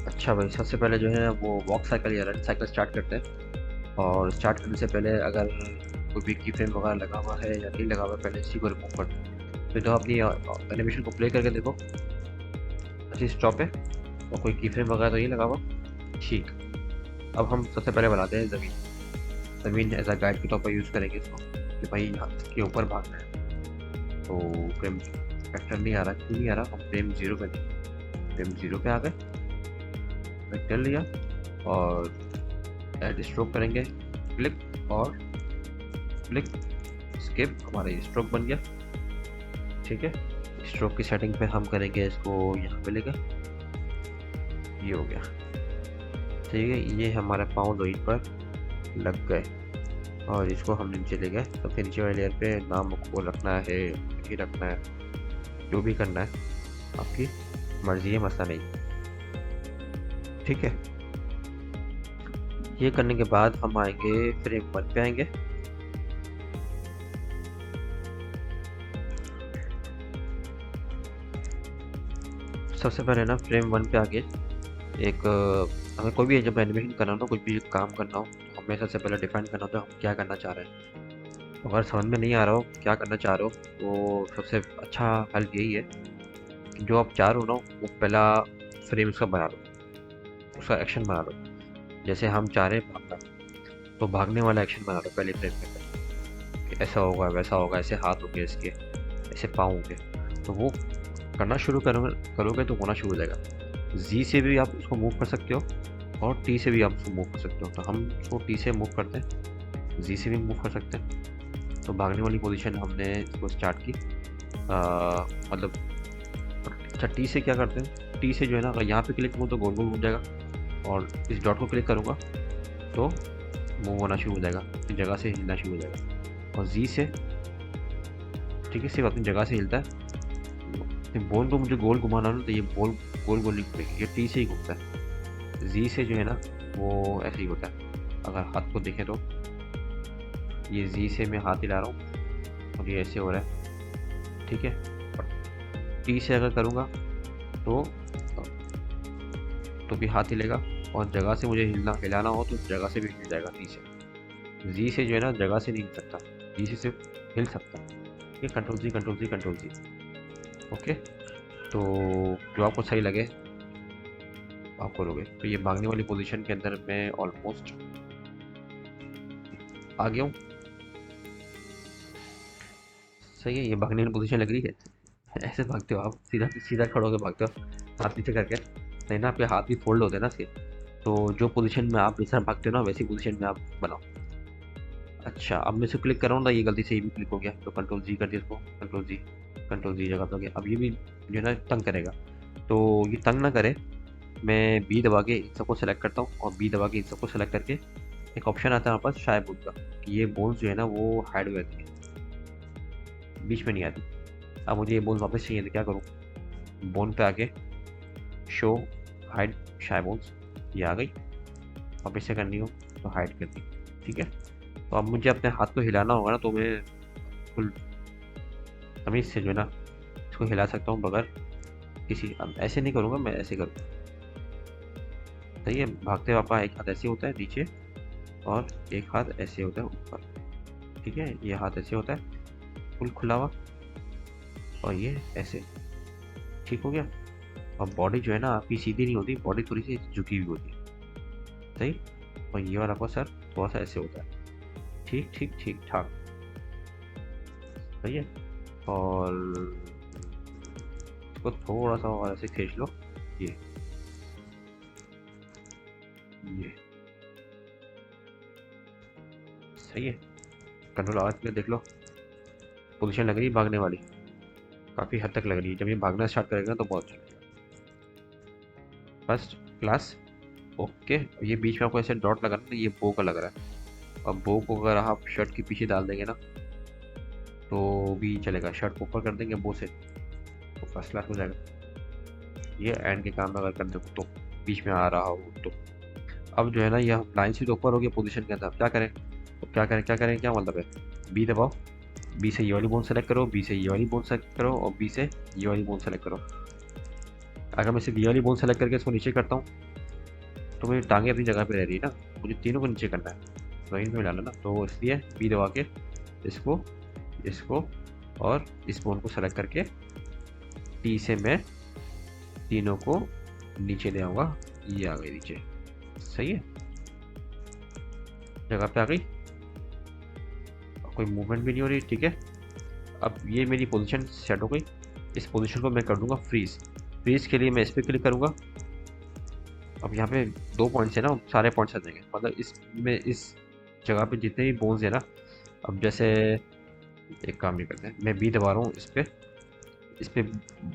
अच्छा भाई, सबसे पहले जो है वो वॉक साइकिल या रन साइकिल स्टार्ट करते हैं। और स्टार्ट करने से पहले अगर कोई भी की फ्रेम वगैरह लगा हुआ है या नहीं लगा हुआ है, पहले इसी को रिमूव कर दो। फिर तो अपनी एनिमेशन को प्ले करके देखो अच्छी स्टॉप है और कोई की फ्रेम वगैरह तो नहीं लगा हुआ। ठीक। अब हम सबसे पहले बनाते हैं ज़मीन। ज़मीन एज अ गाइड के तौर पर यूज़ करेंगे इसको कि भाई यहाँ के ऊपर भागना है। तो फ्रेम फैक्टर नहीं आ रहा, क्यों नहीं आ रहा? हम फ्रेम ज़ीरो पे फ्रेम ज़ीरो पे आ गए, कर लिया और ऐड स्ट्रोक करेंगे, क्लिक और क्लिक, स्किप, हमारा ये स्ट्रोक बन गया। ठीक है, स्ट्रोक की सेटिंग पे हम करेंगे इसको यहाँ पे लेकर, ये हो गया। ठीक है, ये हमारे पाँव वहीं पर लग गए और इसको हम नीचे ले गए। सबसे नीचे वाले लेयर पे नाम को रखना है, नहीं रखना है, जो भी करना है आपकी मर्जी है, मसला नहीं। ठीक है, ये करने के बाद हम आएंगे फ्रेम 1 पे आएंगे। सबसे पहले ना फ्रेम 1 पे आके एक हमें कोई भी जब एनिमेशन करना हो, कोई भी काम करना हो, तो हमें सबसे पहले डिफाइन करना होता है हम क्या करना चाह रहे हैं। तो अगर समझ में नहीं आ रहा हो क्या करना चाह रहे हो, तो सबसे अच्छा हल यही है कि जो आप चाह रहे हो ना, वो पहला फ्रेम उसका बना लो, उसका एक्शन बना लो। जैसे हम चाह रहे हैं भागना, तो भागने वाला एक्शन बना लो पहले फ्रेम के अंदर कि ऐसा होगा वैसा होगा, ऐसे हाथ होंगे इसके, ऐसे पाँव होंगे। तो वो करना शुरू करोगे तो होना शुरू हो जाएगा। जी से भी आप उसको मूव कर सकते हो और टी से भी आप उसको मूव कर सकते हो। तो हम उसको टी से मूव करते हैं, जी से भी मूव कर सकते हैं। तो भागने वाली पोजीशन हमने इसको स्टार्ट की, मतलब अच्छा टी से क्या करते हैं, टी से जो है ना, अगर यहाँ पे क्लिक करूँ तो गोल गोल हो जाएगा और इस डॉट को क्लिक करूँगा तो मूव होना शुरू हो जाएगा, अपनी जगह से हिलना शुरू हो जाएगा। और जी से, ठीक है, सिर्फ अपनी जगह से हिलता है। बॉल को मुझे गोल घुमाना हो तो ये बॉल गोल गोल नहीं घूमेगी, ये टी से ही घूमता है। जी से जो है ना वो ऐसे ही होता है। अगर हाथ को देखें तो ये जी से मैं हाथ हिला रहा हूँ और ये ऐसे हो रहा है। ठीक है, और टी से अगर करूँगा तो भी हाथ हिलेगा और जगह से मुझे हिलाना हो तो जगह से भी हिल जाएगा टी से। जी से जो है ना जगह से नहीं हिल सकता, जी से सिर्फ हिल सकता है। ये कंट्रोल जी, कंट्रोल जी, कंट्रोल जी। ओके, तो जो आपको सही लगे आप करोगे। तो ये भागने वाली पोजीशन के अंदर मैं ऑलमोस्ट आ गया हूँ। सही है, ये भागने वाली पोजीशन लग रही है। ऐसे भागते हो आप, सीधा सीधा खड़े होकर भागते हो हाथ नीचे करके, नहीं ना आपके हाथ भी फोल्ड होते हैं ना इसके। तो जो पोजीशन में आप इस तरह भागते हो ना, वैसी पोजीशन में आप बनाओ। अच्छा, अब मैं इसे क्लिक कर रहा हूँ ना, ये गलती से ये भी क्लिक हो गया, तो कंट्रोल जी कर दिया इसको, कंट्रोल जी जगह पे हो गया। अब ये भी जो है ना तंग करेगा, तो ये तंग ना करे, मैं बी दबा के इन सबको सेलेक्ट करता हूँ और बी दबा के इन सबको सेलेक्ट करके एक ऑप्शन आता है हमारे पास शाय बोल का, कि ये बोन्स जो है ना वो हाइड हो जाती है, बीच में नहीं आती। अब मुझे ये बोन्स वापस चाहिए तो क्या करूँ, बोन पे आके शो हाइड शाय बोन्स, ये आ गई। वापस से करनी हो तो हाइड कर दी। ठीक है, तो अब मुझे अपने हाथ को हिलाना होगा ना, तो मैं फुल तमीज़ से जो है ना इसको हिला सकता हूँ बगैर किसी, अब ऐसे नहीं करूँगा, मैं ऐसे करूँगा। सही है, भागते पापा एक हाथ ऐसे होता है नीचे और एक हाथ ऐसे होता है ऊपर। ठीक है, ये हाथ ऐसे होता है फुल खुला हुआ और ये ऐसे। ठीक हो गया। और बॉडी जो है ना आपकी सीधी नहीं होती, बॉडी थोड़ी सी झुकी हुई होती है। सही। और ये वाला आपका सर थोड़ा सा ऐसे होता है। ठीक ठीक ठीक ठाक। सही है। और इसको थोड़ा सा और ऐसे खींच लो, ये ये सही है। कंट्रोल आवाज में देख लो, पोजीशन लग रही है भागने वाली, काफ़ी हद तक लग रही है। जब ये भागना स्टार्ट करेगा तो बहुत अच्छा लगेगा। First class. ओके, ये बीच में आपको ऐसे डॉट लगा ना, ये बो का लग रहा है। अब बो को अगर आप शर्ट के पीछे डाल देंगे ना तो भी चलेगा, शर्ट को ऊपर कर देंगे बो से तो फर्स्ट क्लास हो जाएगा। ये एंड के काम में अगर कर दो तो बीच में आ रहा हो तो। अब जो है ना ये लाइन से तो ऊपर हो गया पोजीशन के अंदर, क्या करें तो क्या करें, क्या मतलब है, बी दबाओ, बी से ये वाली बोन सेलेक्ट करो, बी से ये वाली बोन सेलेक्ट करो और बी से ये वाली बोन सेलेक्ट करो। अगर मैं सिर्फ ये वाली बोन सेलेक्ट करके इसको नीचे करता हूँ तो मेरी टांगे अपनी जगह पे रह रही है ना, मुझे तीनों को नीचे करना है, ज़मीन पे डालना ना, तो इसलिए बी दबा के इसको इसको और इस बोन को सेलेक्ट करके टी से मैं तीनों को नीचे ले आऊँगा। ये आ गई नीचे, सही है, जगह पे आ गई, कोई मूवमेंट भी नहीं हो रही। ठीक है, अब ये मेरी पोजीशन सेट हो गई। इस पोजीशन को मैं कर दूंगा फ्रीज। फ्रीज के लिए मैं इस पर क्लिक करूंगा। अब यहाँ पे 2 पॉइंट्स है ना, सारे पॉइंट्स आ जाएंगे, मतलब इसमें इस जगह पे जितने भी बोन्स है ना, अब जैसे एक काम नहीं करते हैं, मैं बी दबा रहा हूँ, इस पे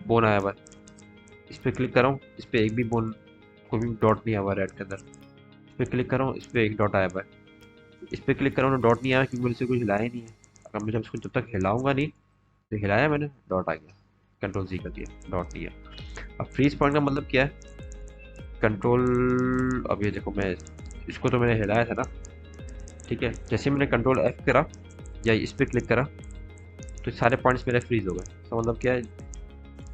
बोन आया हुआ है, इस पर क्लिक कर रहा हूँ, इस पर एक भी बोन, कोई भी डॉट नहीं आया हुआ रेड के अंदर, इस पर क्लिक कर रहा हूँ, इस पर एक डॉट आया हुआ है, इस पर क्लिक कर रहा हूँ, डॉट नहीं आया क्योंकि मैंने इसे कुछ हिलाया नहीं है। अगर मैं जब इसको जब तक हिलाऊंगा नहीं, तो हिलाया मैंने, डॉट आ गया, कंट्रोल जी कर दिया, डॉट नहीं है। अब फ्रीज पॉइंट का मतलब क्या है, कंट्रोल, अब ये देखो मैं इसको तो मैंने हिलाया था ना, ठीक है, जैसे मैंने कंट्रोल एफ करा या इस पर क्लिक करा तो सारे पॉइंट्स मेरे फ्रीज हो गए। तो मतलब क्या है,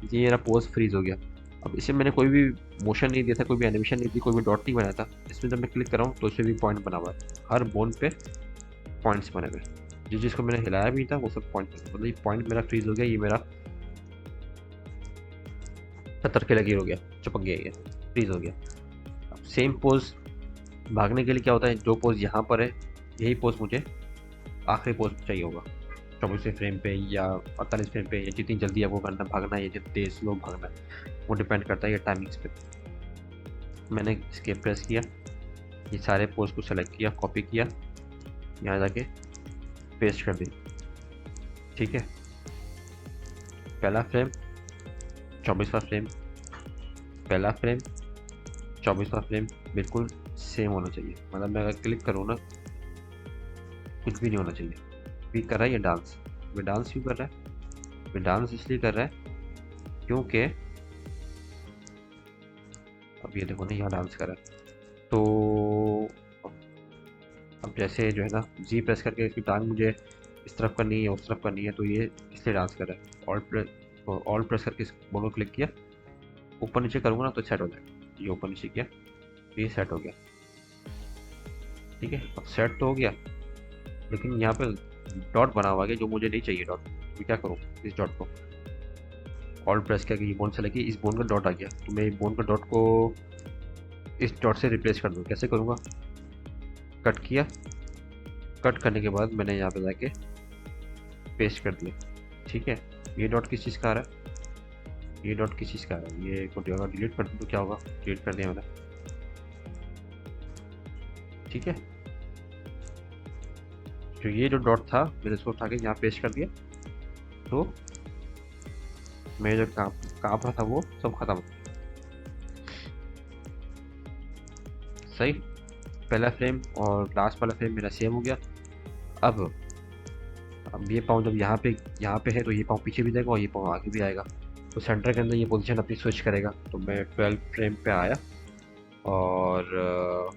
ये मेरा पोज फ्रीज हो गया। अब इसे मैंने कोई भी मोशन नहीं दिया था, कोई भी एनिमेशन नहीं दी, कोई भी डॉट नहीं बनाया था, इसमें जब मैं क्लिक कर रहा हूँ तो इसमें भी पॉइंट बना हुआ है, हर बोन पे पॉइंट्स बने हुए, जिस जिसको मैंने हिलाया भी था वो सब पॉइंट, मतलब ये पॉइंट मेरा फ्रीज हो गया, ये मेरा 70 के लगे हो गया, चिपक गया, ये फ्रीज हो गया। अब सेम पोज भागने के लिए क्या होता है, जो पोज यहाँ पर है यही पोज मुझे आखिरी पोज चाहिए होगा, 24वें फ्रेम पे या 48 फ्रेम पे, या जितनी जल्दी आपको करना भागना है या जितनी तेज स्लो भागना है, वो डिपेंड करता है ये टाइमिंग्स पे। मैंने एस्केप प्रेस किया, ये सारे पोज को सेलेक्ट किया, कॉपी किया, यहाँ जाके पेस्ट कर दी। ठीक है, पहला फ्रेम 24वां फ्रेम, पहला फ्रेम 24वां फ्रेम बिल्कुल सेम होना चाहिए, मतलब मैं अगर क्लिक करूँ ना कुछ भी नहीं होना चाहिए। भी कर रहा है ये डांस, वे डांस क्यों कर रहा है, वे डांस इसलिए कर रहा है क्योंकि अब ये देखो ना यहाँ डांस कर रहा है, तो अब जैसे जो है ना जी प्रेस करके इसकी टांग मुझे इस तरफ करनी है उस तरफ करनी है, तो ये इसलिए डांस कर रहा है। ऑल प्रेस करके इस बोलो क्लिक किया, ऊपर नीचे करूँगा ना तो सेट हो जाएगा, ये ऊपर नीचे किया तो ये सेट हो गया। ठीक है, अब सेट तो हो गया, लेकिन यहाँ पे डॉट बना हुआ है जो मुझे नहीं चाहिए डॉट, मैं क्या करूँ, इस डॉट को ऑल प्रेस करके ये बोन से लगी, इस बोन का डॉट आ गया, तो मैं बोन का डॉट को इस डॉट से रिप्लेस कर दूँ। कैसे करूँगा, कट किया, कट करने के बाद मैंने यहाँ पे जाके पेस्ट कर दिया। ठीक है, ये डॉट किस चीज़ का आ रहा है, ये डॉट किस चीज़ का आ रहा है, ये को अगर डिलीट कर दूँ तो क्या होगा, डिलीट कर दिया मैंने। ठीक है, तो ये जो डॉट था मैंने इसको उठा के यहाँ पेस्ट कर दिया, तो मेरा जो काम रहा था वो सब खत्म। सही, पहला फ्रेम और लास्ट वाला फ्रेम मेरा सेम हो गया। अब ये पाँव जब यहाँ पे है तो ये पाँव पीछे भी जाएगा और ये पाँव आगे भी आएगा, तो सेंटर के अंदर ये पोजीशन अपनी स्विच करेगा। तो मैं 12 फ्रेम पे आया और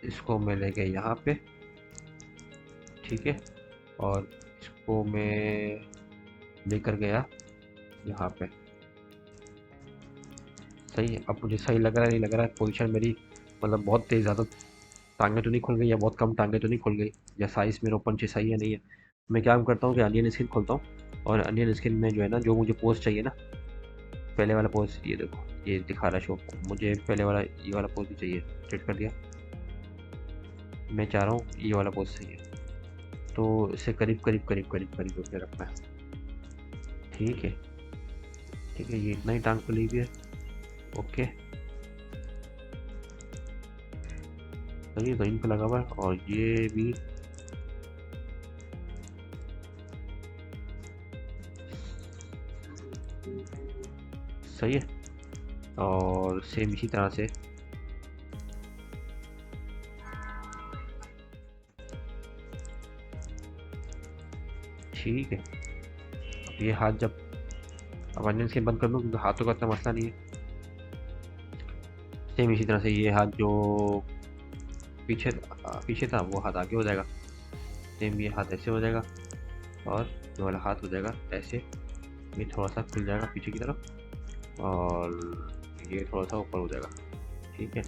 इसको मैं ले गया यहाँ पे, ठीक है, और इसको मैं लेकर गया यहाँ पे। सही है, अब मुझे सही लग रहा है नहीं लग रहा है, पोजीशन मेरी मतलब बहुत तेज़, ज़्यादा टांगें तो नहीं खुल गई या बहुत कम टांगें तो नहीं खुल गई, या साइज़ मेरा ऊपर नीचे सही है नहीं है। मैं क्या करता हूँ कि अनियन स्किन खोलता हूँ और अनियन स्किन में जो है ना, जो मुझे पोज चाहिए ना, पहले वाला पोज, ये देखो ये दिखा रहा है शो, मुझे पहले वाला ये वाला पोज भी चाहिए, सेट कर दिया। मैं चाह रहा हूँ ये वाला पोज सही है, तो इसे करीब करीब करीब करीब करीब होकर रखना है। ठीक है, ठीक है, ये इतना ही टांग खुली हुई है, ओके, तो ये ज़मीन पे लगा हुआ है और ये भी सही है, और सेम इसी तरह से ठीक है। अब ये हाथ जब अब अनियन स्किन बंद कर दूँ क्योंकि हाथों का इतना मसला नहीं है, सेम इसी तरह से ये हाथ जो पीछे था वो हाथ आगे हो जाएगा, सेम ये हाथ ऐसे हो जाएगा और ये वाला हाथ हो जाएगा ऐसे ये थोड़ा सा खुल जाएगा पीछे की तरफ और ये थोड़ा सा ऊपर हो जाएगा, ठीक है।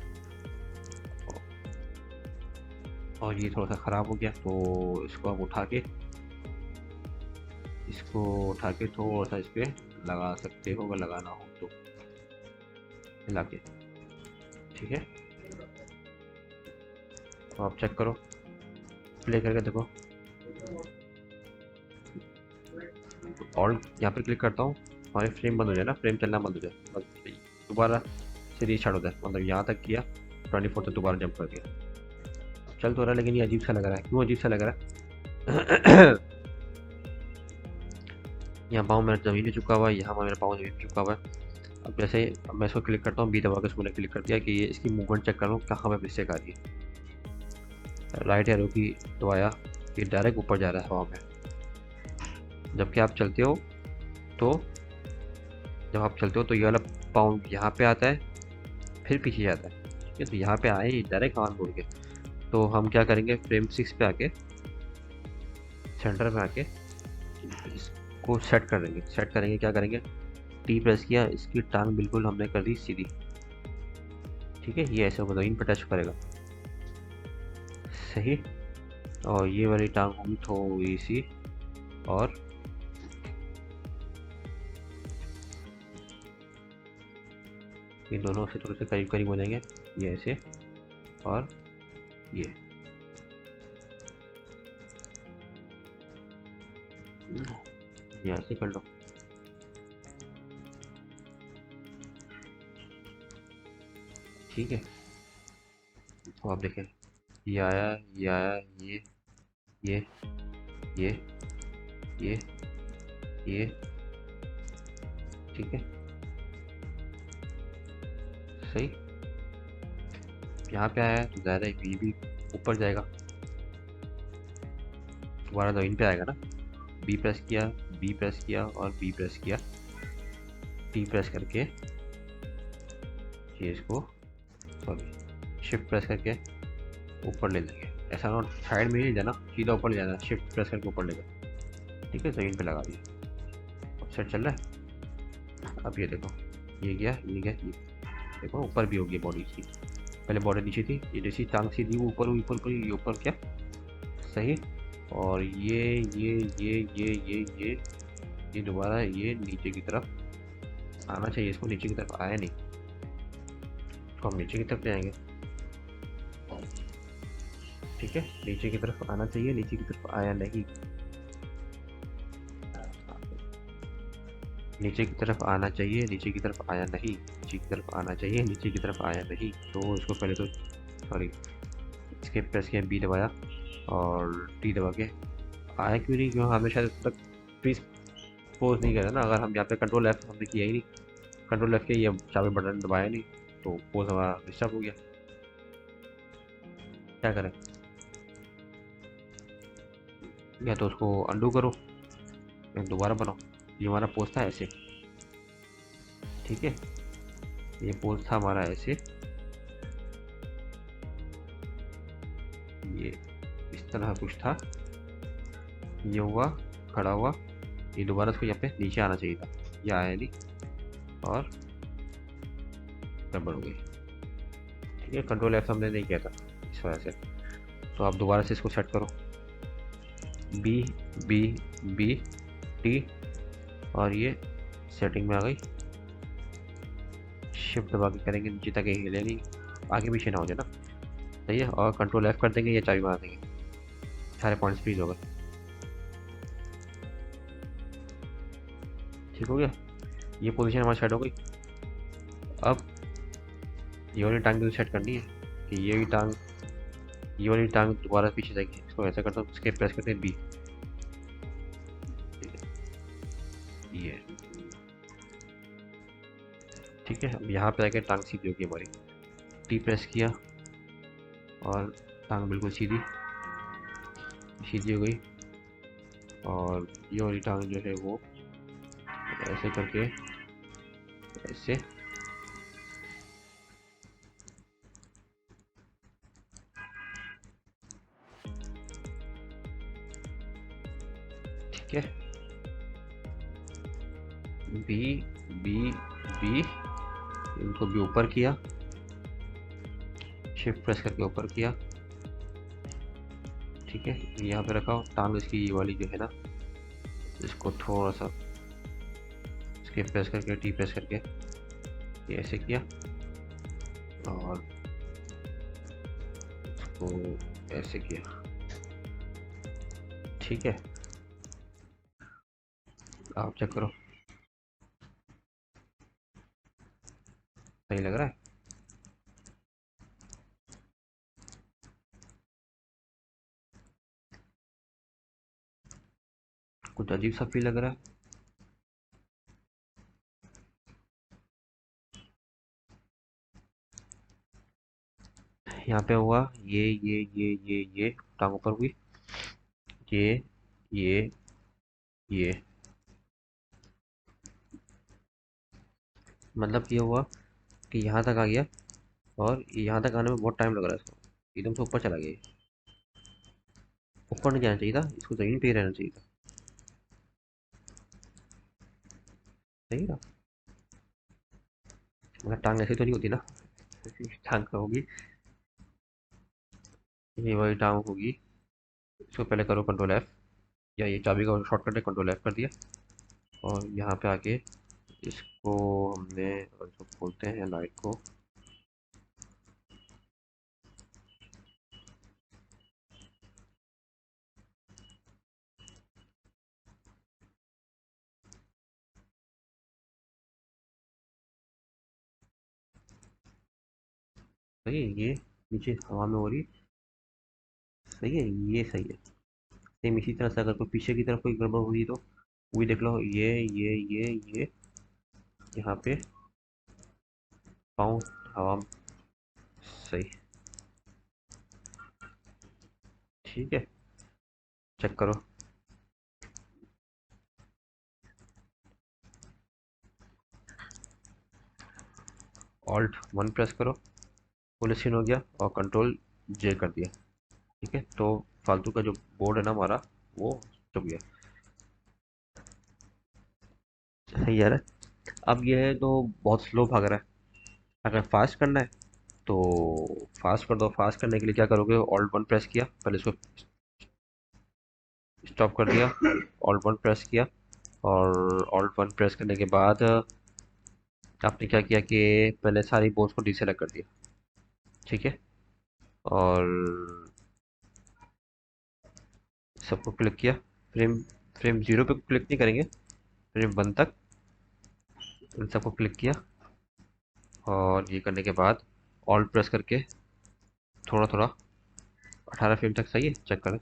और ये थोड़ा सा ख़राब हो गया तो इसको आप उठा के थोड़ा सा इस पर लगा सकते हो अगर लगाना हो तो, हिला के, ठीक है। तो आप चेक करो, प्ले करके देखो। ऑल यहाँ पर क्लिक करता हूँ, हमारे फ्रेम बंद हो जाए ना, फ्रेम चलना बंद हो जाए, बस दोबारा से रीस्टार्ट होता है। मतलब यहाँ तक किया 24 तक दोबारा जंप कर दिया, चल तो रहा है, लेकिन ये अजीब सा लग रहा है। क्यों अजीब सा लग रहा है? यहाँ पाँव मेरा ज़मीन पे चुका हुआ है, यहाँ मेरा पाँव ज़मीन पे चुका हुआ है। अब जैसे अब मैं इसको क्लिक करता हूँ, बी दबा के इसको मैंने क्लिक कर दिया कि ये इसकी मूवमेंट चेक कर लूँ कहाँ पे मिस्टेक आ रही है। राइट एरो की दबाया, ये डायरेक्ट ऊपर जा रहा है हवा में। जबकि आप चलते हो तो ये वाला पाँव यहाँ पे आता है, फिर पीछे जाता है, ठीक है। तो यहाँ पे आए डायरेक्ट हवा में उड़ के। तो हम क्या करेंगे, फ्रेम 6 पे आके सेंटर में आके इसको सेट करेंगे। क्या करेंगे, टी प्रेस किया, इसकी टांग बिल्कुल हमने कर दी सीधी, ठीक है। ये ऐसे होगा, इन पर टच करेगा, सही। और ये वाली टांग होगी थोड़ी सी, और ये दोनों से थोड़े से करीब करीब हो जाएंगे, ये ऐसे और ये। ऐसे कर लो, ठीक है। तो आप देखें, ये आया, ये ये ये ये ये, ठीक है, सही। यहाँ पे आया है तो ज़्यादा बी भी ऊपर जाएगा, दोबारा तो इन पे आएगा ना। बी प्रेस किया और बी प्रेस किया, टी प्रेस करके ये इसको, सॉरी शिफ्ट प्रेस करके ऊपर ले लेंगे। ऐसा ना साइड में ही जाना, सीधा ऊपर ले जाना, शिफ्ट प्रेस करके ऊपर ले जाना, ठीक है। ज़मीन पे लगा दिया, अब सेट चल रहा है। अब ये देखो, ये गया, ये देखो ऊपर भी हो गई बॉडी की। पहले बॉडी नीचे थी, ये जैसी टांग सीधी ये ऊपर क्या, सही। और ये दोबारा ये नीचे की तरफ आना चाहिए, इसको नीचे की तरफ आया नहीं, तो हम नीचे की तरफ ले आएंगे, ठीक है। नीचे की तरफ आना चाहिए, नीचे की तरफ आया नहीं, नीचे की तरफ आना चाहिए, नीचे की तरफ आया नहीं, नीचे की तरफ आना चाहिए, नीचे की तरफ आया नहीं। तो इसको पहले तो सॉरी इसके प्रेस किया, बी दबाया और टी दबा के, आया क्यों नहीं, क्यों हमें शायद तक प्लीज पोज नहीं करा ना। अगर हम यहाँ पे कंट्रोल F हमने किया ही नहीं, कंट्रोल F के ये चाबी बटन दबाया नहीं, तो पोज हमारा डिस्टर्ब हो गया। क्या करें, या तो उसको अंडू करो या दोबारा बनाओ। ये हमारा पोज था ऐसे, ठीक है, ये पोज था हमारा ऐसे, ये इस तरह कुछ था, ये हुआ, खड़ा हुआ, ये दोबारा इसको यहाँ पे नीचे आना चाहिए था, ये आया नहीं और गड़बड़ हो गई, ठीक है। कंट्रोल F हमने नहीं किया था इस वजह से। तो आप दोबारा से इसको सेट करो, बी बी बी टी, और ये सेटिंग में आ गई। शिफ्ट दबा के करेंगे, नीचे तक हिले नहीं, आगे पीछे ना हो जाए ना, सही है। और कंट्रोल F कर देंगे, ये चाबी बना देंगे, सारे पॉइंट्स फ्रीज हो गए, ठीक हो गया। ये पोजीशन हमारी सेट हो गई। अब ये वाली टांग भी सेट करनी है कि ये वाली टांग दोबारा पीछे जाएगी। इसको ऐसा करता हूँ, इसके प्रेस करते हैं बी, ये ठीक है। अब यहाँ पे आके टांग सीधी होगी हमारी, टी प्रेस किया और टांग बिल्कुल सीधी हो गई। और ये वाली टांग जो है वो ऐसे करके ऐसे, ठीक है। बी बी बी, इनको भी ऊपर किया, शिफ्ट प्रेस करके ऊपर किया। ठीक है, यहाँ पे रखा, टांग इसकी ये वाली जो है ना, इसको थोड़ा सा इसके प्रेस करके, टी प्रेस करके ये ऐसे किया, और इसको ऐसे किया। ठीक है, आप चेक करो, सही लग रहा है? कुछ अजीब सा फील लग रहा है? यहाँ पे हुआ ये टांग ऊपर हुई, ये ये ये, मतलब ये हुआ कि यहाँ तक आ गया, और यहाँ तक आने में बहुत टाइम लग रहा है इसको, एकदम से ऊपर चला गया ये। ऊपर नहीं जाना चाहिए था, इसको जमीन पे ही रहना चाहिए था। सही ना? मतलब टांग ऐसी तो नहीं होती ना, टांग का होगी, ये वही टांग होगी। इसको पहले करो कंट्रोल एफ, या ये चाबी का शॉर्टकट है, कंट्रोल एफ कर दिया, और यहाँ पे आके इसको हमने, और इसको खोलते हैं लाइट को। सही है ये, नीचे हवा में हो रही, सही है ये, सही है। सेम इसी तरह से अगर कोई पीछे की तरफ कोई गड़बड़ हुई तो वही देख लो, ये यहाँ पे पाँव हवा में, सही। ठीक है, चेक करो। ऑल्ट वन प्रेस करो, फुल स्क्रीन हो गया, और कंट्रोल जे कर दिया। ठीक है, तो फालतू का जो बोर्ड है ना हमारा, वो चुप गया। सही है। अब ये है तो बहुत स्लो भाग रहा है, अगर फास्ट करना है तो फास्ट कर दो। फास्ट करने के लिए क्या करोगे, ऑल्ट वन प्रेस किया, पहले इसको स्टॉप कर दिया, ऑल्ट वन प्रेस किया, और ऑल्ट वन प्रेस करने के बाद आपने क्या किया कि पहले सारी बोर्ड्स को डीसेलेक्ट कर दिया। ठीक है, और सबको क्लिक किया, फ्रेम फ्रेम जीरो पे क्लिक नहीं करेंगे, फ्रेम वन तक इन सबको क्लिक किया, और ये करने के बाद ऑल्ट प्रेस करके थोड़ा थोड़ा 18 फ्रेम तक, सही है, चेक करें।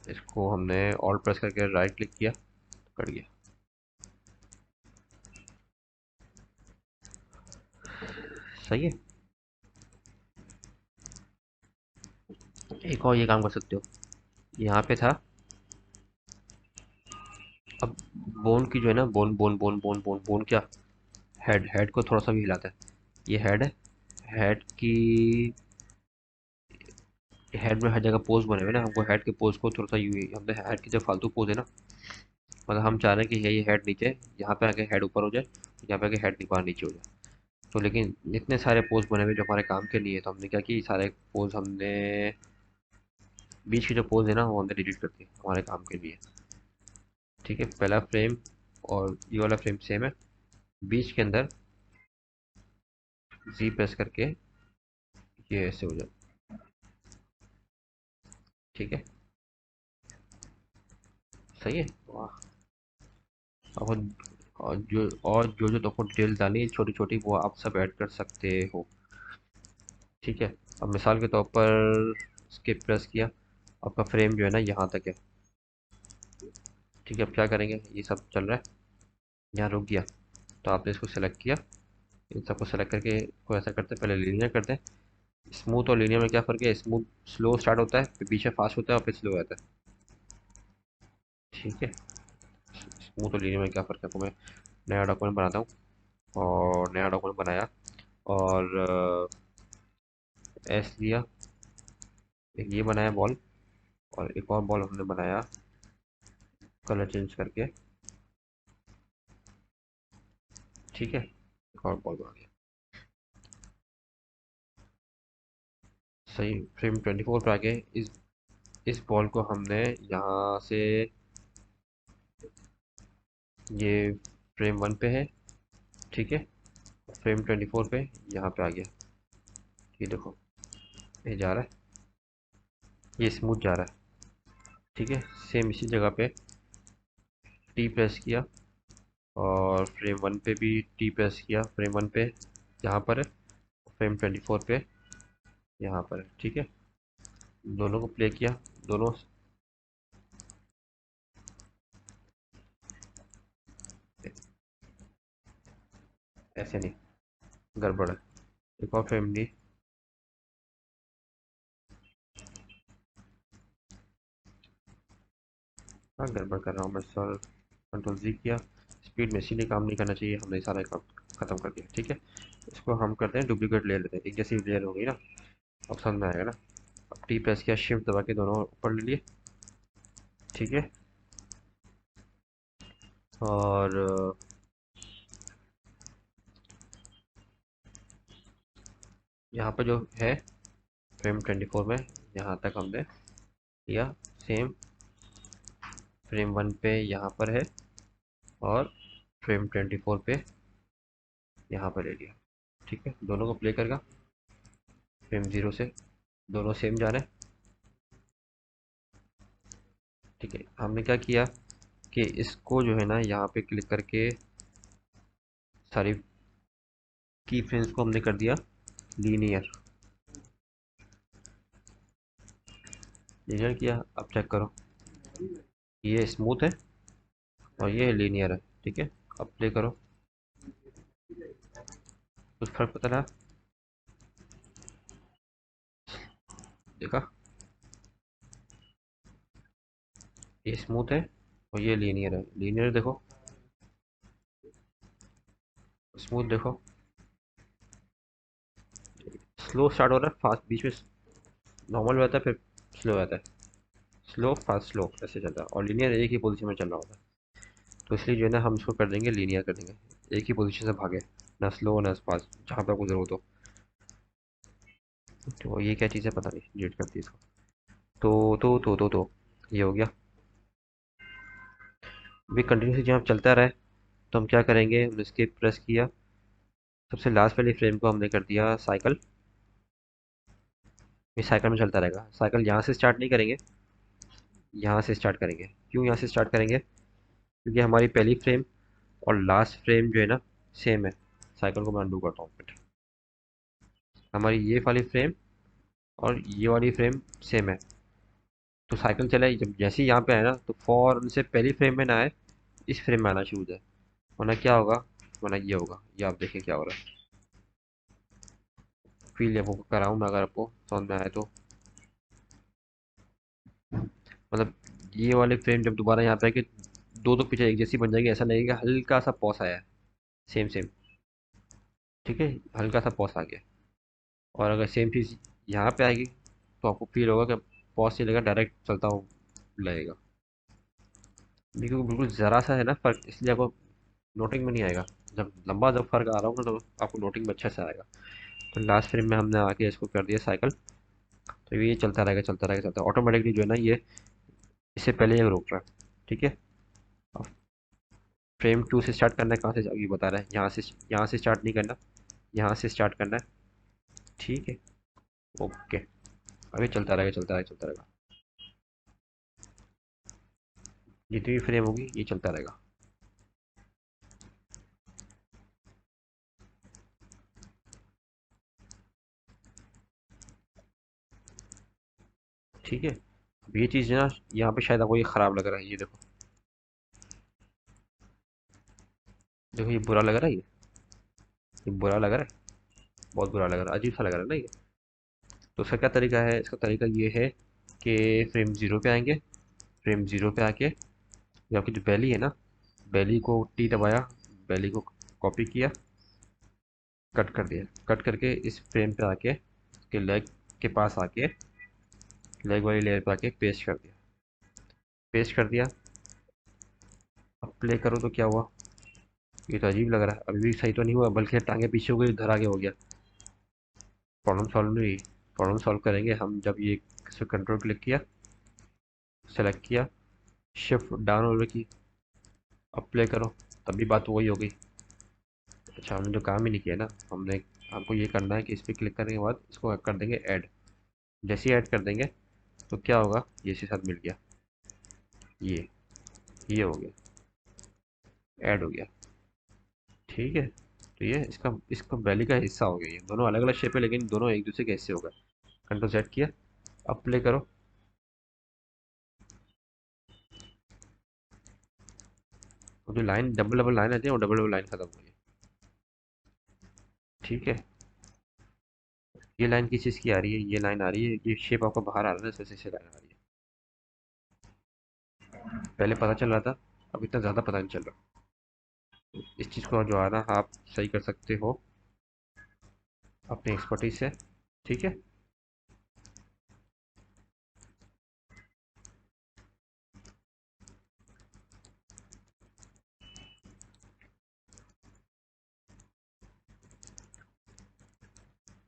इसको हमने ऑल्ट प्रेस करके राइट क्लिक किया, कट गया। सही है। एक और ये काम कर सकते हो, यहाँ पे था, अब बोन की जो है ना, bone bone bone bone bone bone क्या, हेड हेड को थोड़ा सा भी हिलाता है, ये हेड है, हेड की, हेड में हर जगह पोज बने हुए ना, हमको हेड के पोज को थोड़ा सा हमने हेड की जो फालतू पोज है ना, मतलब हम चाह रहे हैं कि ये हेड नीचे, यहाँ पे आके हेड ऊपर हो जाए, यहाँ पे आके हेड बाहर नीचे हो जाए। तो लेकिन इतने सारे पोज बने हुए जो हमारे काम के नहीं है, तो हमने क्या कि सारे पोज हमने, बीच की जो पोज है ना वो हमने डिलीट कर दी, हमारे काम के लिए। ठीक है, पहला फ्रेम और ये वाला फ्रेम सेम है, बीच के अंदर जी प्रेस करके ये ऐसे हो जाए। ठीक है, सही है, वाह। अब और जो तुमको डिटेल डालनी है छोटी छोटी, वो आप सब ऐड कर सकते हो। ठीक है, अब मिसाल के तौर पर स्किप प्रेस किया, आपका फ्रेम जो है ना यहाँ तक है। ठीक है, अब क्या करेंगे, ये सब चल रहा है, यहाँ रुक गया, तो आपने इसको सेलेक्ट किया, इन सबको सेलेक्ट करके को ऐसा करते हैं, पहले लीनियर करते हैं। स्मूथ और लीनियर में क्या फ़र्क है, स्मूथ स्लो स्टार्ट होता है, फिर पीछे फास्ट होता है, और फिर स्लो आता है। ठीक है, स्मूथ और लीनियर में क्या फ़र्क है, आपको मैं नया डॉक्यूमेंट बनाता हूँ, और नया डॉक्यूमेंट बनाया, और एस लिया, एक ये बनाया बॉल, और एक और बॉल हमने बनाया कलर चेंज करके। ठीक है, एक और बॉल बना दिया। सही, फ्रेम 24 पे आके इस बॉल को हमने यहाँ से, ये फ्रेम 1 पे है, ठीक है, फ्रेम 24 पे यहाँ पे आ गया। ये देखो, ये जा रहा है, ये स्मूथ जा रहा है। ठीक है, सेम इसी जगह पे टी प्रेस किया, और फ्रेम 1 पे भी टी प्रेस किया, फ्रेम 1 पे यहाँ पर है, फ्रेम 24 पे यहाँ पर है। ठीक है, दोनों को प्ले किया, दोनों ऐसे नहीं, गड़बड़ है। एक और फ्रेम ली, हाँ गड़बड़ कर रहा हूँ मैं सर। कंट्रोल जी किया, स्पीड में इसीलिए काम नहीं करना चाहिए, हमने सारा काम खत्म कर दिया। ठीक है, इसको हम करते हैं डुप्लीकेट ले लेते हैं, एक जैसी लेयर हो गई ना, अब समझ में आएगा ना। अब टी प्रेस किया, शिफ्ट दबा के दोनों ऊपर ले लिए। ठीक है, और यहाँ पर जो है फ्रेम 24 में यहाँ तक हमने लिया, सेम फ्रेम 1 पे यहाँ पर है, और फ्रेम 24 पे यहाँ पर ले लिया। ठीक है, दोनों को प्ले करेगा फ्रेम 0 से, दोनों सेम जा रहे हैं। ठीक है, हमने क्या किया कि इसको जो है ना यहाँ पे क्लिक करके सारी की फ्रेम्स को हमने कर दिया लीनियर। लीनियर किया, अब चेक करो, ये स्मूथ है और ये लीनियर है। ठीक है, अब प्ले करो, कुछ फर्क पता रहा? देखा, ये स्मूथ है और ये लीनियर है। लीनियर देखो, स्मूथ देखो, स्लो स्टार्ट हो रहा है, फास्ट बीच में नॉर्मल रहता है, फिर स्लो रहता है, स्लो फास्ट स्लो ऐसे चलता है, और लीनियर एक ही पोजीशन में चल रहा होता है। तो इसलिए जो है ना हम इसको कर देंगे लीनियर कर देंगे, एक ही पोजीशन से भागे, ना स्लो ना फास्ट, जहाँ पे आपको जरूरत हो। तो ये क्या चीज़ है पता नहीं, डिलीट करती है इसको। तो ये हो गया। अभी कंटिन्यूसली जब चलता रहे तो हम क्या करेंगे, हमने इसके प्रेस किया, सबसे लास्ट वाली फ्रेम को हमने कर दिया साइकिल। ये साइकिल में चलता रहेगा, साइकिल यहाँ से स्टार्ट नहीं करेंगे, यहाँ से स्टार्ट करेंगे। क्यों यहाँ से स्टार्ट करेंगे? क्योंकि हमारी पहली फ्रेम और लास्ट फ्रेम जो है ना सेम है। साइकिल को मैं अनडू करता हूँ फिर। हमारी ये वाली फ्रेम और ये वाली फ्रेम सेम है, तो साइकिल चले जब जैसे ही यहाँ पे आए ना, तो फौरन से पहली फ्रेम में ना आए, इस फ्रेम में आना शुरू हो जाए, वरना क्या होगा, वरना ये होगा। ये आप देखें क्या हो रहा है, फील आपको कराऊँ मैं, अगर आपको समझ में आए तो। मतलब ये वाली फ्रेम जब दोबारा यहाँ पे आके दो पिक्चर एक जैसी बन जाएगी, ऐसा लगेगा हल्का सा पॉस आया है, सेम सेम। ठीक है, हल्का सा पॉस आ गया। और अगर सेम चीज़ यहाँ पे आएगी तो आपको फील होगा कि पॉज नहीं लगेगा, डायरेक्ट चलता हुआ लगेगा। बिल्कुल बिल्कुल ज़रा सा है ना फ़र्क, इसलिए आपको नोटिंग में नहीं आएगा। जब फ़र्क आ रहा होगा तो आपको नोटिंग में अच्छे से आएगा। तो लास्ट फ्रेम में हमने आके इसको कर दिया साइकिल, तो ये चलता रहेगा चलता रहेगा चलता, ऑटोमेटिकली जो है ना ये इससे पहले ये रोक रहा है। ठीक है, अब फ्रेम 2 से स्टार्ट करना है, कहाँ से अभी बता रहा है, यहाँ से स्टार्ट नहीं करना, यहाँ से स्टार्ट करना है। ठीक है, ओके, अभी चलता रहेगा चलता रहेगा चलता रहेगा, जितनी भी फ्रेम होगी ये चलता रहेगा। ठीक है, अब ये चीज़ ना यहाँ पे शायद आपको ये ख़राब लग रहा है, ये देखो, देखो ये बुरा लग रहा है, ये बुरा लग रहा है, बहुत बुरा लग रहा है, अजीब सा लग रहा है ना ये। तो इसका क्या तरीका है, इसका तरीका ये है कि फ्रेम 0 पे आएंगे, फ्रेम 0 पे आके जो आपकी जो बैली है ना, बैली को टी दबाया, बैली को कॉपी किया, कट कर दिया, कट करके इस फ्रेम पे आके इसके लेग के पास आके लेग वाली लेयर पे आके पेस्ट कर दिया। पेस्ट कर दिया। अब प्ले करो तो क्या हुआ? ये तो अजीब लग रहा है, अभी भी सही तो नहीं हुआ, बल्कि टांगे पीछे हो गई, इधर आगे हो गया। प्रॉब्लम सॉल्व नहीं हुई। प्रॉब्लम सॉल्व करेंगे हम जब ये इस पर कंट्रोल क्लिक किया, सेलेक्ट किया, शिफ्ट डाउन ओवर की, अब प्ले करो, तब भी बात वही हो गई। अच्छा, हमने तो काम ही नहीं किया ना। हमने हमको ये करना है कि इस पर क्लिक करने के बाद इसको कर देंगे ऐड। जैसे ही ऐड कर देंगे तो क्या होगा, ये इसके साथ मिल गया, ये हो गया, ऐड हो गया। ठीक है, तो ये इसका इसका वैली का हिस्सा हो गया। ये दोनों अलग अलग शेप है लेकिन दोनों एक दूसरे के हिस्से हो गए। कंट्रोल सेट किया, अब प्ले करो। और जो लाइन डबल डबल लाइन आती है वो डबल डबल लाइन खत्म हो गई। ठीक है, ये लाइन किस चीज़ की आ रही है? ये लाइन आ रही है, ये शेप आपको बाहर आ रहा है, इस वजह से लाइन आ रही है। पहले पता चल रहा था, अब इतना ज़्यादा पता नहीं चल रहा। इस चीज़ को जो है ना आप सही कर सकते हो अपनी एक्सपर्टीज से। ठीक है।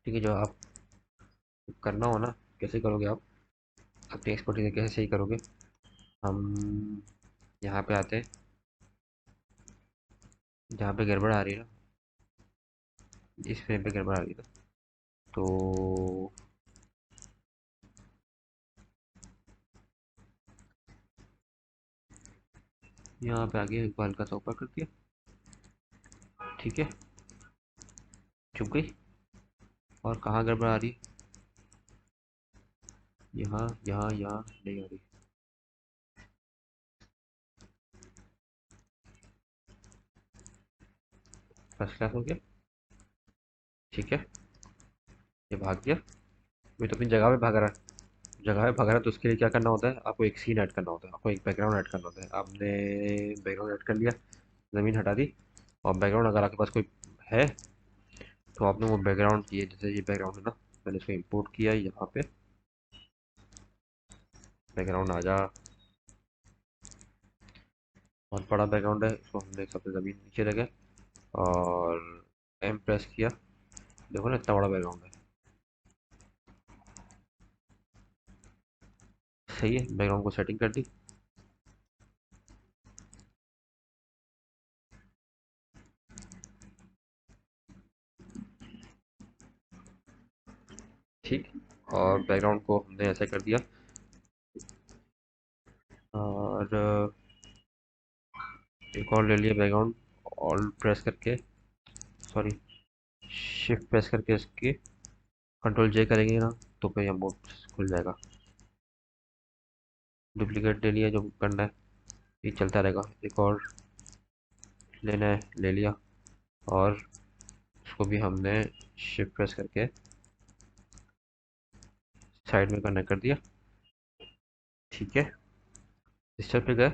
ठीक है, जो आप करना हो ना, कैसे करोगे आप अपनी एक्सपर्टीज से कैसे सही करोगे? हम यहाँ पे आते हैं, जहाँ पे गड़बड़ आ रही है ना, इस फ्रेम पे गड़बड़ आ रही है ना, तो यहाँ पे आगे एक बार हल्का सा ऊपर कर दिया। ठीक है, चुप गई। और कहाँ गड़बड़ आ रही है? यहाँ यहाँ यहाँ नहीं आ रही। फर्स्ट क्लास हो गया। ठीक है, ये भाग गया। ये तो अपनी जगह पे भाग रहा है। जगह पे भाग रहा है तो उसके लिए क्या करना होता है? आपको एक सीन ऐड करना होता है, आपको एक बैकग्राउंड ऐड करना होता है। आपने बैकग्राउंड ऐड कर लिया, ज़मीन हटा दी, और बैकग्राउंड अगर आपके पास कोई है तो आपने वो बैकग्राउंड, ये जैसे ये बैकग्राउंड है ना, मैंने इसको इंपोर्ट किया यहाँ पे। बैकग्राउंड आ जा, बहुत बड़ा बैकग्राउंड है, इसको हमने सबसे ज़मीन नीचे रखे और एम प्रेस किया। देखो ना, इतना बड़ा बैकग्राउंड है। सही है, बैकग्राउंड को सेटिंग कर दी। ठीक, और बैकग्राउंड को हमने ऐसे कर दिया। और एक और ले लिया बैकग्राउंड, ऑल प्रेस करके, सॉरी, शिफ्ट प्रेस करके इसकी कंट्रोल जे करेंगे ना, तो फिर हम वो खुल जाएगा। डुप्लीकेट ले लिया, जो करना है ये चलता रहेगा। एक और लेना है, ले लिया, और उसको भी हमने शिफ्ट प्रेस करके साइड में कनेक्ट कर दिया। ठीक है, सिस्टर पे गए,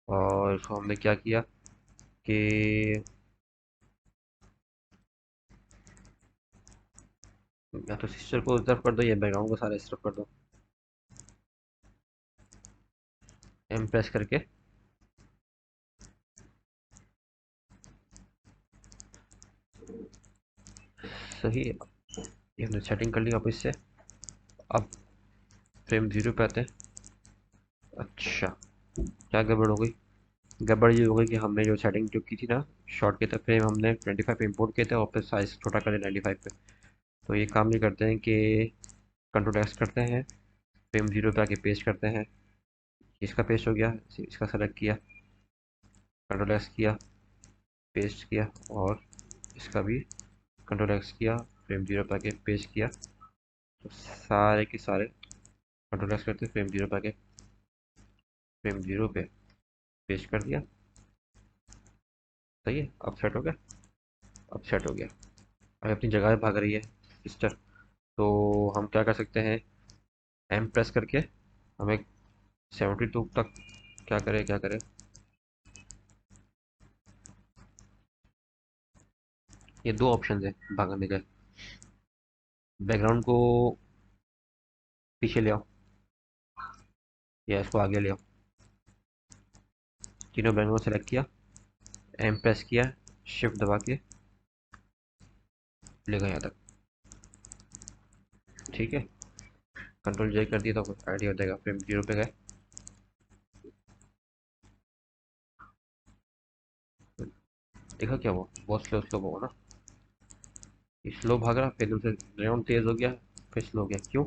और उसको हमने क्या किया कि या तो सिस्टर को इस तरफ कर दो या बैकग्राउंड को सारा इस तरफ कर दो। एम प्रेस करके, सही है। ये हमने सेटिंग कर ली वापस से। अब फ्रेम जीरो पे आते हैं। अच्छा, क्या गड़बड़ हो गई? गड़बड़ ये हो गई कि हमने जो सेटिंग जो की थी ना, शॉर्ट के थे फ्रेम, हमने 25 पे इम्पोर्ट किए थे और फिर साइज छोटा कर दिया 95 पे। तो ये काम ये करते हैं कि कंट्रोल एक्स करते हैं, फ्रेम जीरो पे आके पेस्ट करते हैं। इसका पेस्ट हो गया, इसका सेलेक्ट किया, कंट्रोल एक्स किया, पेस्ट किया, और इसका भी कंट्रोल एक्स किया, फ्रेम जीरो पे आके पेस्ट किया। तो सारे के सारे कंट्रोल एक्स करते फ्रेम जीरो पे आके फ्रेम जीरो पे पेस्ट कर दिया। सही है, अब सेट हो गया। अब सेट हो गया। अब अपनी जगह पे भाग रही है सिस्टर। तो हम क्या कर सकते हैं, एम प्रेस करके हमें 72 तक, क्या करें? ये दो ऑप्शन है भागने के। बैकग्राउंड को पीछे ले आओ, या इसको आगे ले आओ। तीनों ब्लैंक को सेलेक्ट किया, एम प्रेस किया, शिफ्ट दबा के ले गए यहाँ तक। ठीक है, कंट्रोल जे कर दिया तो कुछ आइडिया हो जाएगा। फ्रेम 0 पे गए, देखा क्या हुआ, बहुत स्लो स्लो हुआ ना। ये स्लो भाग रहा, फिर उसे ग्राउंड तेज हो गया, फिर स्लो हो गया। क्यों?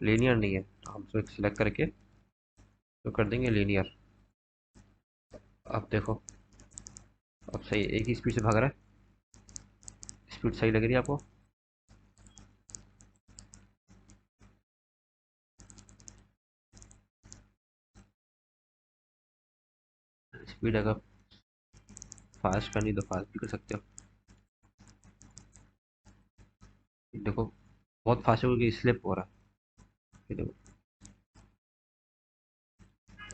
लीनियर नहीं है, तो हम इसको सिलेक्ट करके तो कर देंगे लीनियर। अब देखो, अब सही एक ही स्पीड से भाग रहा है। स्पीड सही लग रही है आपको? स्पीड अगर फास्ट करनी तो फास्ट भी कर सकते हो। ये देखो, बहुत फास्ट हो गया, स्लिप हो रहा है। ये देखो,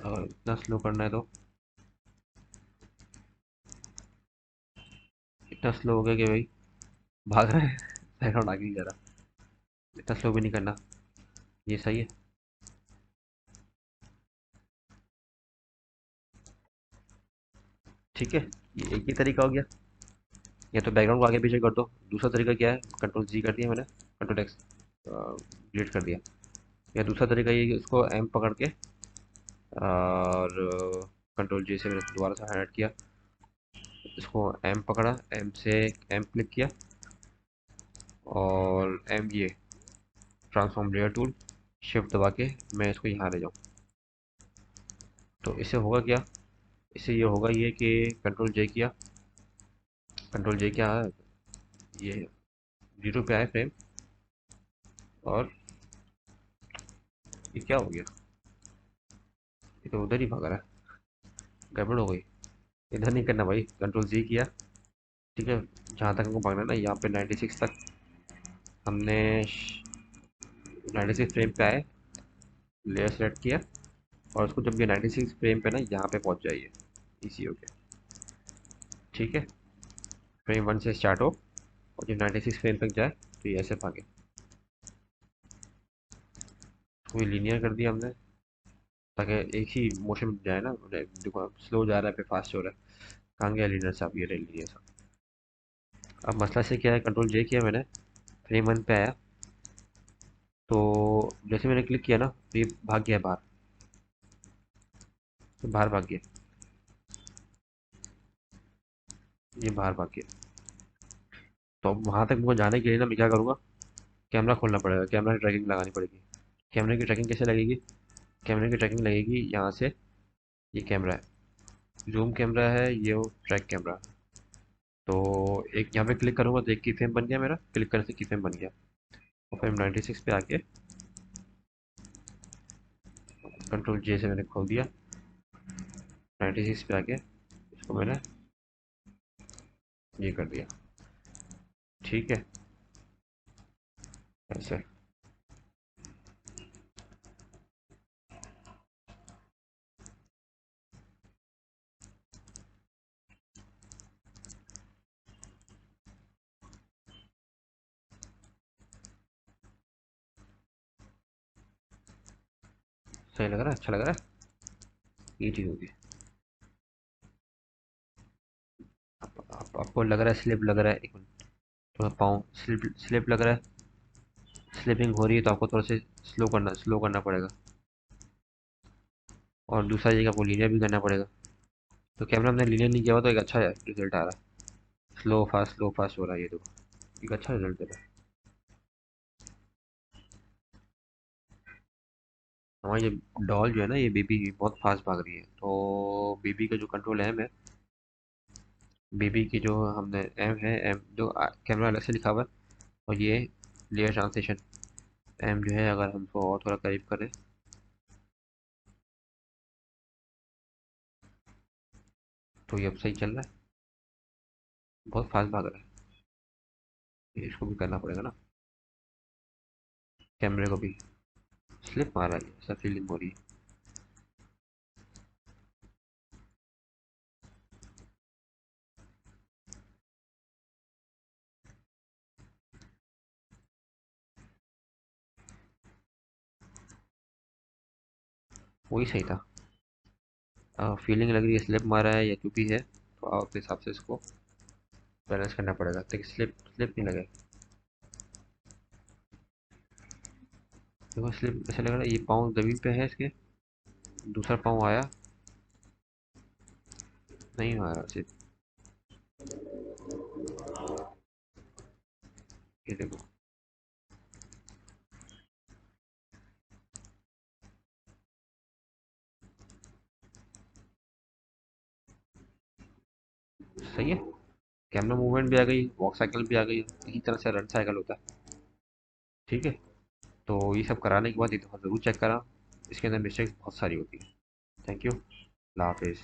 अगर इतना स्लो करना है तो इतना स्लो हो गया कि भाई भाग रहा है बैकग्राउंड आगे ही जा रहा। इतना स्लो भी नहीं करना। ये सही है। ठीक है, ये एक ही तरीका हो गया। या तो बैकग्राउंड को आगे पीछे कर दो। दूसरा तरीका क्या है, कंट्रोल जी कर दिया मैंने, कंट्रोल एक्स डिलीट कर दिया। या दूसरा तरीका ये कि उसको एम पकड़ के और कंट्रोल जी से मैंने दोबारा से हाईलाइट किया, इसको एम पकड़ा, एम से एम क्लिक किया और एम ये ट्रांसफॉर्म लेयर टूल, शिफ्ट दबा के मैं इसको यहाँ ले जाऊँ। तो इससे होगा क्या, इससे ये होगा ये कि कंट्रोल जे किया, कंट्रोल जे क्या है, ये 0 पे आए फ्रेम, और ये क्या हो गया, ये तो उधर ही भाग रहा है। गड़बड़ हो गई। इधर नहीं करना भाई, कंट्रोल जी किया। ठीक है, जहाँ तक हमको भागना है ना, यहाँ पे 96 तक हमने 96 फ्रेम पे आए, लेयर सेलेक्ट किया, और उसको जब ये 96 फ्रेम पे ना यहाँ पे पहुँच जाइए, इसी हो गया। ठीक है, फ्रेम 1 से स्टार्ट हो और जब 96 फ्रेम तक जाए तो ये ऐसे भागे। तो ये लीनियर कर दिया हमने, ताकि एक ही मोशन में जाए ना। देखो स्लो जा रहा है, फिर फास्ट हो रहा है, कहाँ गया लीनियर साहब, ये रहे लीनियर साहब। अब मसला से क्या है, कंट्रोल जे किया मैंने, फ्रेम 1 पे आया, तो जैसे मैंने क्लिक किया ना तो ये भाग गया बाहर, तो बाहर भाग गया, ये बाहर भाग गया। तो अब वहाँ तक मुझे जाने के लिए ना मैं क्या करूँगा, कैमरा खोलना पड़ेगा, कैमरा की ट्रैकिंग लगानी पड़ेगी। कैमरे की ट्रैकिंग कैसे लगेगी? कैमरे की ट्रैकिंग लगेगी यहाँ से, ये कैमरा है, जूम कैमरा है ये, वो ट्रैक कैमरा। तो एक यहाँ पे क्लिक करूँगा तो एक की फ्रेम बन गया मेरा, क्लिक करने से की फ्रेम बन गया। और फ्रेम 96 पे आके कंट्रोल जे से मैंने खोल दिया, 96 पे आके इसको मैंने ये कर दिया। ठीक है, ऐसे सही लग रहा है, अच्छा लग रहा है। ये चीज़ होगी। आपको लग रहा है स्लिप लग रहा है, एक मिनट, थोड़ा पाँव स्लिप स्लिप लग रहा है, स्लिपिंग हो रही है, तो आपको थोड़ा से स्लो करना पड़ेगा। और दूसरा जगह आपको लीनियर भी करना पड़ेगा। तो कैमरा हमने लीनियर नहीं किया हुआ तो एक अच्छा रिजल्ट आ रहा है। स्लो फास्ट हो रहा है, ये देखो एक अच्छा रिजल्ट दे रहा है। हमारी ये डॉल जो है ना, ये बेबी बहुत फास्ट भाग रही है, तो बेबी का जो कंट्रोल एम है, बेबी की जो हमने एम है, एम जो कैमरा अलग से लिखा हुआ है, और ये लेयर ट्रांसलेशन एम जो है, अगर हमको और थोड़ा करीब करें तो ये अब सही चल रहा है, बहुत फास्ट भाग रहा है। ये इसको भी करना पड़ेगा ना, कैमरे को भी स्लिप मार रहा है, ऐसा फीलिंग हो रही है। वही सही था। फीलिंग लग रही है स्लिप मारा है या जो भी है, तो आप अपने हिसाब से इसको बैलेंस करना पड़ेगा ताकि स्लिप स्लिप नहीं लगे। देखो स्लिप ऐसा लग रहा है, ये पाँव ज़मीन पे है इसके, दूसरा पाँव आया नहीं, आ रहा सिर्फ। ये देखो। सही है। कैमरा मूवमेंट भी आ गई, वॉक साइकिल भी आ गई, इसी तरह से रन साइकिल होता है। ठीक है। तो ये सब कराने के बाद एक दफ़ा ज़रूर चेक करा, इसके अंदर मिस्टेक्स बहुत सारी होती है। Thank you. अल्लाह हाफिज़।